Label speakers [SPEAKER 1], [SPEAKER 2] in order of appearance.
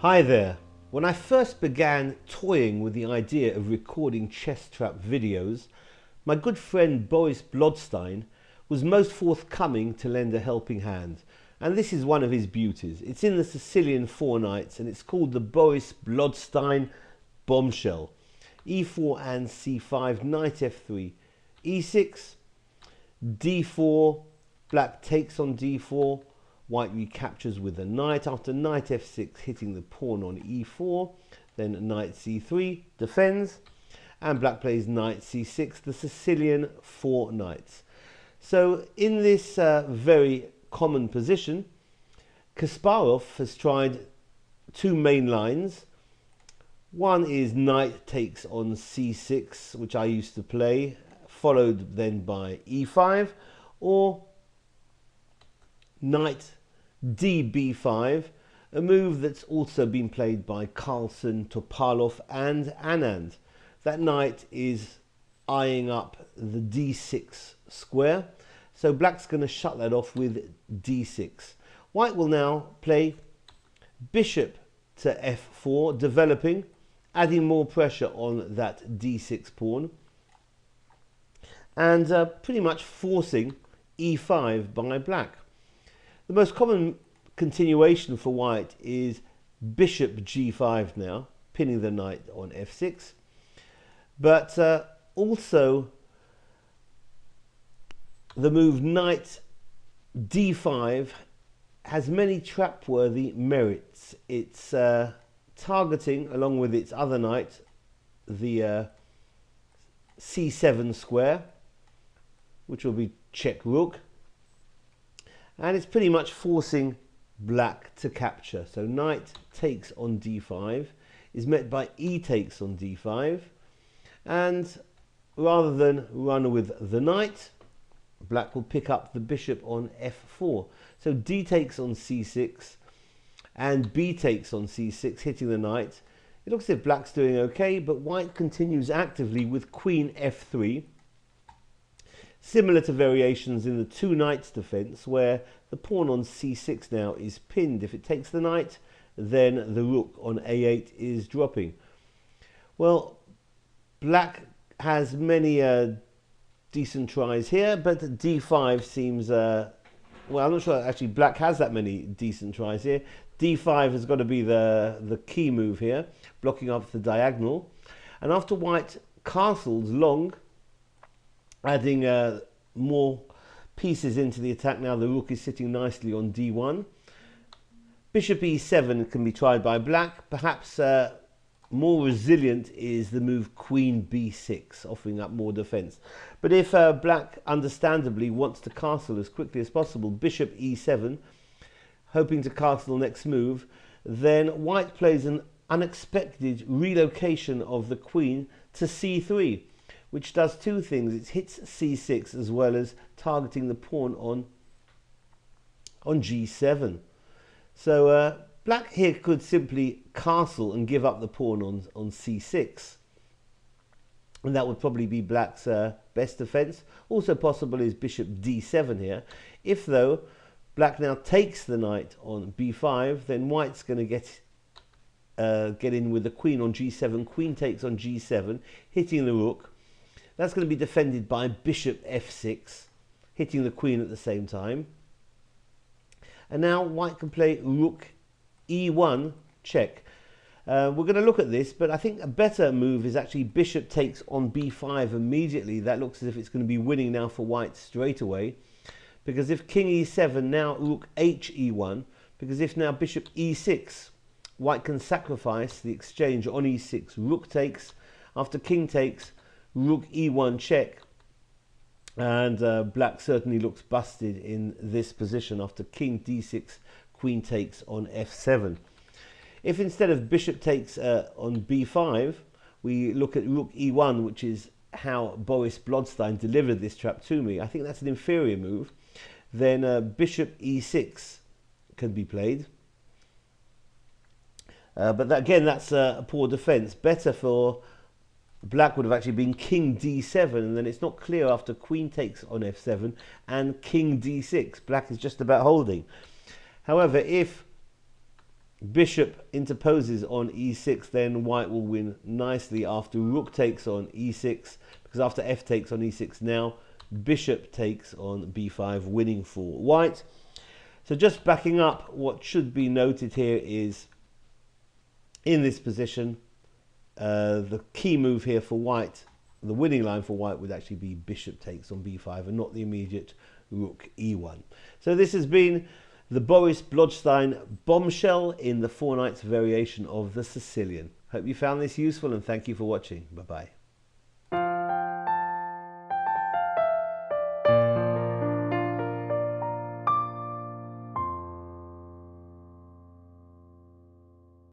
[SPEAKER 1] Hi there. When I first began toying with the idea of recording chess trap videos, my good friend Boris Blodstein was most forthcoming to lend a helping hand. And this is one of his beauties. It's in the Sicilian 4 knights and it's called the Boris Blodstein Bombshell. e4 and c5, knight f3, e6, d4, black takes on d4, white recaptures with a knight after knight f6, hitting the pawn on e4, then knight c3, defends, and black plays knight c6, the Sicilian 4 knights. So in this very common position, Kasparov has tried two main lines. One is knight takes on c6, which I used to play, followed then by e5, or knight db5, a move that's also been played by Carlsen, Topalov and Anand. That knight is eyeing up the d6 square, so black's going to shut that off with d6. White will now play bishop to f4, developing, adding more pressure on that d6 pawn, and pretty much forcing e5 by black. The most common continuation for white is bishop g5 now, pinning the knight on f6. But also the move knight d5 has many trap-worthy merits. It's targeting, along with its other knight, the c7 square, which will be check rook. And it's pretty much forcing black to capture. So knight takes on d5 is met by e takes on d5. And rather than run with the knight, black will pick up the bishop on f4. So d takes on c6 and b takes on c6, hitting the knight. It looks as if black's doing okay, but white continues actively with queen f3. Similar to variations in the two knights defense, where the pawn on c6 now is pinned. If it takes the knight, then the rook on a8 is dropping. Well, black has many decent tries here, but d5 seems, well, I'm not sure actually black has that many decent tries here. d5 has got to be the key move here, blocking off the diagonal. And after white castles long, adding more pieces into the attack, now the rook is sitting nicely on d1. Bishop e7 can be tried by black. Perhaps more resilient is the move queen b6, offering up more defense. But if black understandably wants to castle as quickly as possible, bishop e7, hoping to castle next move, then white plays an unexpected relocation of the queen to c3, which does two things. It hits c6 as well as targeting the pawn on g7. So black here could simply castle and give up the pawn on c6. And that would probably be black's best defense. Also possible is bishop d7 here. If, though, black now takes the knight on b5, then white's going to get in with the queen on g7. Queen takes on g7, hitting the rook. That's going to be defended by bishop f6, hitting the queen at the same time. And now white can play rook e1 check. We're going to look at this, but I think a better move is actually bishop takes on b5 immediately. That looks as if it's going to be winning now for white straight away. Because if king e7, now rook h e1. Because if now bishop e6, white can sacrifice the exchange on e6. Rook takes, after king takes, rook e1 check, and black certainly looks busted in this position after king d6, queen takes on f7. If instead of bishop takes on b5, we look at rook e1, which is how Boris Blodstein delivered this trap to me, I think that's an inferior move, then bishop e6 can be played. But again, that's a poor defense. Better for black would have actually been king d7, and then it's not clear after queen takes on f7 and king d6. Black is just about holding. However, if Bishop interposes on e6, then white will win nicely after rook takes on e6, because after f takes on e6 now, bishop takes on b5, winning for white. So just backing up, what should be noted here is, in this position, the key move here for white, the winning line for white would actually be bishop takes on b5 and not the immediate rook e1. So this has been the Boris Blodstein Bombshell in the 4 Knights variation of the Sicilian. Hope you found this useful and thank you for watching. Bye bye.